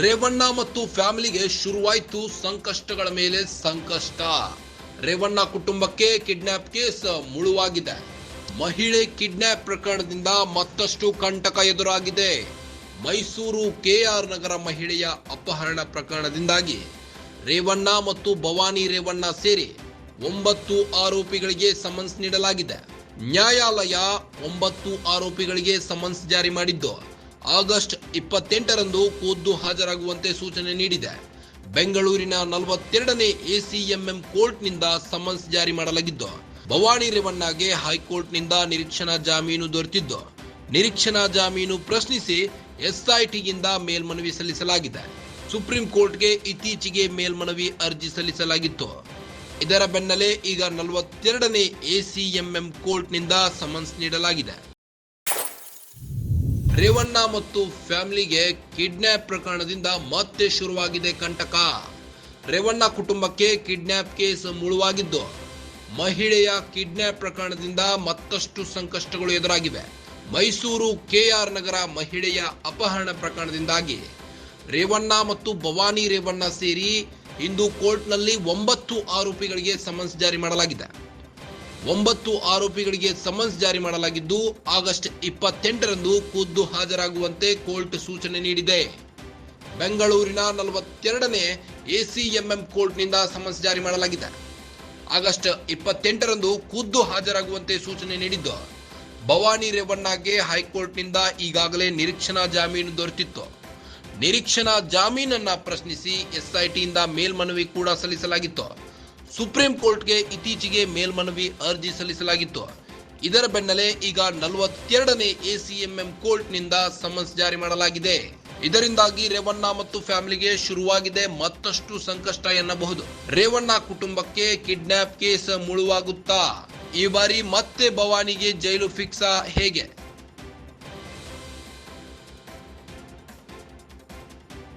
ರೇವಣ್ಣ ಮತ್ತು ಫ್ಯಾಮಿಲಿಗೆ ಶುರುವಾಯಿತು ಸಂಕಷ್ಟಗಳ ಮೇಲೆ ಸಂಕಷ್ಟ. ರೇವಣ್ಣ ಕುಟುಂಬಕ್ಕೆ ಕಿಡ್ನಾಪ್ ಕೇಸ್ ಮುಳುವಾಗಿದೆ. ಮಹಿಳೆ ಕಿಡ್ನಾಪ್ ಪ್ರಕರಣದಿಂದ ಮತ್ತಷ್ಟು ಕಂಟಕ ಎದುರಾಗಿದೆ. ಮೈಸೂರು ಕೆಆರ್ ನಗರ ಮಹಿಳೆಯ ಅಪಹರಣ ಪ್ರಕರಣದಿಂದಾಗಿ ರೇವಣ್ಣ ಮತ್ತು ಭವಾನಿ ರೇವಣ್ಣ ಸೇರಿ 9 ಆರೋಪಿಗಳಿಗೆ ಸಮನ್ಸ್ ನೀಡಲಾಗಿದೆ. ನ್ಯಾಯಾಲಯ 9 ಆರೋಪಿಗಳಿಗೆ ಸಮನ್ಸ್ ಜಾರಿ ಮಾಡಿದ್ದು ಆಗಸ್ಟ್ 28ರಂದು ಖುದ್ದು ಹಾಜರಾಗುವಂತೆ ಸೂಚನೆ ನೀಡಿದೆ. ಬೆಂಗಳೂರಿನ 42ನೇ ಎಸಿಎಂಎಂ ಕೋರ್ಟ್ನಿಂದ ಸಮನ್ಸ್ ಜಾರಿ ಮಾಡಲಾಗಿದ್ದು ಭವಾನಿ ರೇವಣ್ಣಗೆ ಹೈಕೋರ್ಟ್ನಿಂದ ನಿರೀಕ್ಷಣಾ ಜಾಮೀನು ದೊರೆತಿದ್ದು ನಿರೀಕ್ಷಣಾ ಜಾಮೀನು ಪ್ರಶ್ನಿಸಿ ಎಸ್ಐಟಿಯಿಂದ ಮೇಲ್ಮನವಿ ಸಲ್ಲಿಸಲಾಗಿದೆ. ಸುಪ್ರೀಂ ಕೋರ್ಟ್ಗೆ ಇತ್ತೀಚೆಗೆ ಮೇಲ್ಮನವಿ ಅರ್ಜಿ ಸಲ್ಲಿಸಲಾಗಿತ್ತು. ಇದರ ಬೆನ್ನಲ್ಲೇ ಈಗ 42ನೇ ಎಸಿಎಂಎಂ ಕೋರ್ಟ್ನಿಂದ ಸಮನ್ಸ್ ನೀಡಲಾಗಿದೆ. ರೇವಣ್ಣ ಮತ್ತು ಫ್ಯಾಮಿಲಿಗೆ ಕಿಡ್ನಾಪ್ ಪ್ರಕರಣದಿಂದ ಮತ್ತೆ ಶುರುವಾಗಿದೆ ಕಂಟಕ. ರೇವಣ್ಣ ಕುಟುಂಬಕ್ಕೆ ಕಿಡ್ನಾಪ್ ಕೇಸ್ ಮುಳುವಾಗಿದ್ದು ಮಹಿಳೆಯ ಕಿಡ್ನಾಪ್ ಪ್ರಕರಣದಿಂದ ಮತ್ತಷ್ಟು ಸಂಕಷ್ಟಗಳು ಎದುರಾಗಿವೆ. ಮೈಸೂರು ಕೆಆರ್ ನಗರ ಮಹಿಳೆಯ ಅಪಹರಣ ಪ್ರಕರಣದಿಂದಾಗಿ ರೇವಣ್ಣ ಮತ್ತು ಭವಾನಿ ರೇವಣ್ಣ ಸೇರಿ ಇಂದು ಕೋರ್ಟ್ನಲ್ಲಿ 9 ಆರೋಪಿಗಳಿಗೆ ಸಮನ್ಸ್ ಜಾರಿ ಮಾಡಲಾಗಿದೆ. 9 ಆರೋಪಿಗಳಿಗೆ ಸಮನ್ಸ್ ಜಾರಿ ಮಾಡಲಾಗಿದ್ದು ಆಗಸ್ಟ್ 28ರಂದು ಖುದ್ದು ಹಾಜರಾಗುವಂತೆ ಕೋರ್ಟ್ ಸೂಚನೆ ನೀಡಿದೆ. ಬೆಂಗಳೂರಿನ 42ನೇ ಎಸಿಎಂಎಂ ಕೋರ್ಟ್ನಿಂದ ಸಮನ್ಸ್ ಜಾರಿ ಮಾಡಲಾಗಿದೆ. ಆಗಸ್ಟ್ 28ರಂದು ಖುದ್ದು ಹಾಜರಾಗುವಂತೆ ಸೂಚನೆ ನೀಡಿದ್ದು ಭವಾನಿ ರೇವಣ್ಣಗೆ ಹೈಕೋರ್ಟ್ನಿಂದ ಈಗಾಗಲೇ ನಿರೀಕ್ಷಣಾ ಜಾಮೀನು ದೊರೆತಿತ್ತು. ನಿರೀಕ್ಷಣಾ ಜಾಮೀನನ್ನ ಪ್ರಶ್ನಿಸಿ ಎಸ್ಐಟಿಯಿಂದ ಮೇಲ್ಮನವಿ ಕೂಡ ಸಲ್ಲಿಸಲಾಗಿತ್ತು. ಸುಪ್ರೀಂ ಕೋರ್ಟ್ಗೆ ಇತ್ತೀಚೆಗೆ ಮೇಲ್ಮನವಿ ಅರ್ಜಿ ಸಲ್ಲಿಸಲಾಗಿತ್ತು. ಇದರ ಬೆನ್ನಲ್ಲೇ ಈಗ 42ನೇ ಎಸಿಎಂಎಂ ಕೋರ್ಟ್ನಿಂದ ಸಮನ್ಸ್ ಜಾರಿ ಮಾಡಲಾಗಿದೆ. ಇದರಿಂದಾಗಿ ರೇವಣ್ಣ ಮತ್ತು ಫ್ಯಾಮಿಲಿಗೆ ಶುರುವಾಗಿದೆ ಮತ್ತಷ್ಟು ಸಂಕಷ್ಟ ಎನ್ನಬಹುದು. ರೇವಣ್ಣ ಕುಟುಂಬಕ್ಕೆ ಕಿಡ್ನಾಪ್ ಕೇಸ್ ಮುಳುವಾಗುತ್ತಾ? ಈ ಬಾರಿ ಮತ್ತೆ ಭವಾನಿಗೆ ಜೈಲು ಫಿಕ್ಸಾ ಹೇಗೆ?